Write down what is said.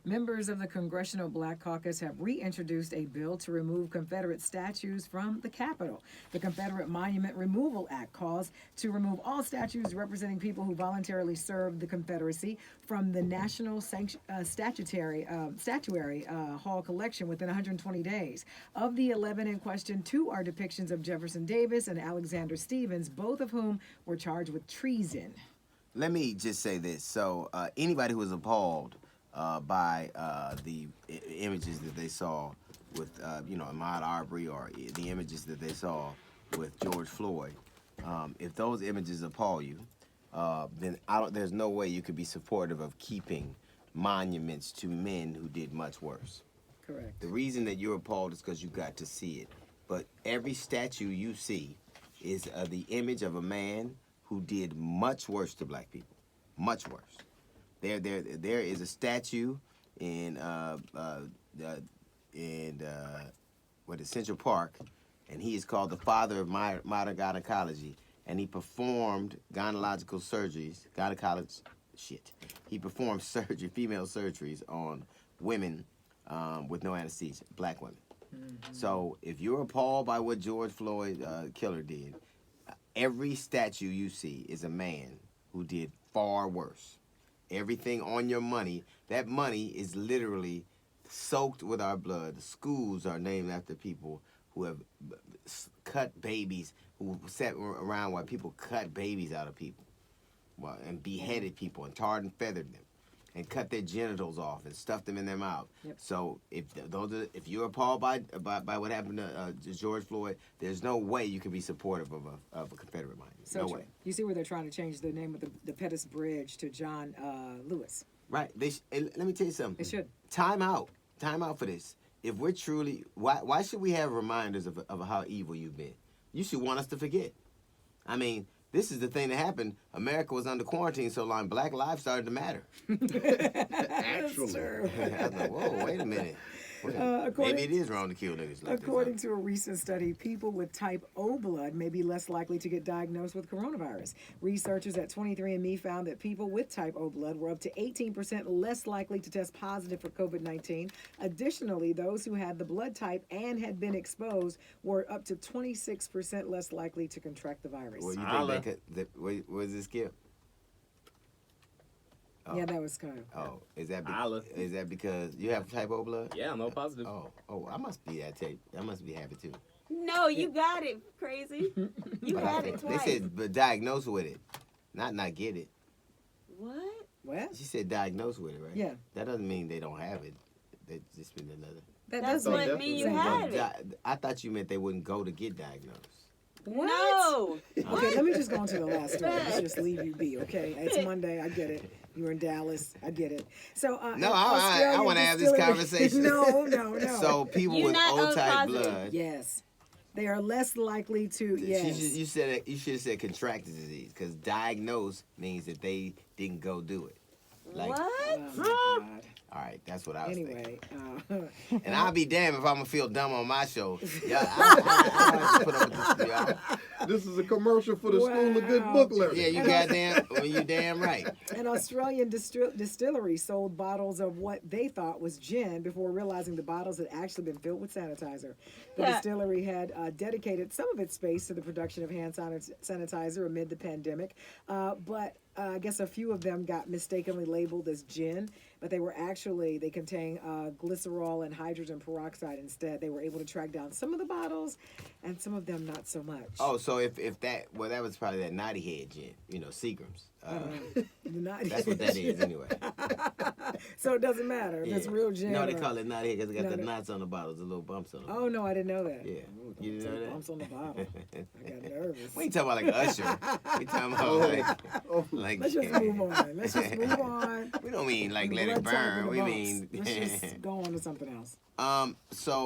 Members of the Congressional Black Caucus have reintroduced a bill to remove Confederate statues from the Capitol. The Confederate Monument Removal Act calls to remove all statues representing people who voluntarily served the Confederacy from the National Statuary Hall collection within 120 days. Of the 11 in question, 2 are depictions of Jefferson Davis and Alexander Stephens, both of whom were charged with treason. Let me just say this. So anybody who was appalled by the images that they saw with, Ahmaud Arbery, or the images that they saw with George Floyd, if those images appall you, then there's no way you could be supportive of keeping monuments to men who did much worse. Correct. The reason that you're appalled is because you got to see it. But every statue you see is the image of a man who did much worse to black people. Much worse. There is a statue in Central Park, and he is called the father of modern gynecology, and he performed gynecological surgeries, He performed female surgeries on women with no anesthesia, black women. Mm-hmm. So if you're appalled by what George Floyd killer did, every statue you see is a man who did far worse. Everything on your money, that money is literally soaked with our blood. The schools are named after people who have cut babies, who sat around while people cut babies out of people, and beheaded people and tarred and feathered them, and cut their genitals off and stuffed them in their mouth. Yep. So if you're appalled by what happened to George Floyd, there's no way you can be supportive of a Confederate monument. So no way. You see where they're trying to change the name of the Pettus Bridge to John Lewis. Right. Let me tell you something. They should. Time out for this. If we're truly, why should we have reminders of how evil you've been? You should want us to forget. I mean, this is the thing that happened. America was under quarantine so long, black lives started to matter. Actually. I was like, whoa, wait a minute. Maybe it is wrong to kill niggas like According to a recent study, people with type O blood may be less likely to get diagnosed with coronavirus. Researchers at 23andMe found that people with type O blood were up to 18% less likely to test positive for COVID-19. Additionally, those who had the blood type and had been exposed were up to 26% less likely to contract the virus. Well, you think was this Skip? Oh. Yeah, that was kind of. Oh, is that because you have type O blood? Yeah, I'm O positive. Oh, I must be that tape. I must be happy too. No, you got it, crazy. You had it twice. They said, but diagnose with it, not get it. What? What? She said diagnose with it, right? Yeah. That doesn't mean they don't have it. They just mean another. That's what it means you had it. I thought you meant they wouldn't go to get diagnosed. What? No. Okay, let me just go on to the last story. Let's just leave you be, okay? It's Monday. I get it. You were in Dallas. I get it. So, no, I want to have this conversation. No. So people with O-type blood. Yes. They are less likely to, yes. You should have said contracted disease, because diagnose means that they didn't go do it. Like, what? Oh, my God. All right, that's what I was thinking. And I'll be damned if I'm going to feel dumb on my show. I put up with this, y'all. This is a commercial for the School of Good Book Learning. Yeah, you damn right. An Australian distillery sold bottles of what they thought was gin before realizing the bottles had actually been filled with sanitizer. The distillery had dedicated some of its space to the production of hand sanitizer amid the pandemic, but I guess a few of them got mistakenly labeled as gin, but they contain glycerol and hydrogen peroxide instead. They were able to track down some of the bottles and some of them not so much. Oh, so that was probably that naughty head gin, Seagram's. That's what that is anyway. So it doesn't matter if it's real gin. No, they call it naughty head because it got the knots on the bottles, the little bumps on them. Oh, no, I didn't know that. Yeah. You didn't know that? Bumps on the bottle. I got nervous. We ain't talking about like Usher. We talking about like let's just move on. We don't mean like let it burn. We mean let's just go on to something else. So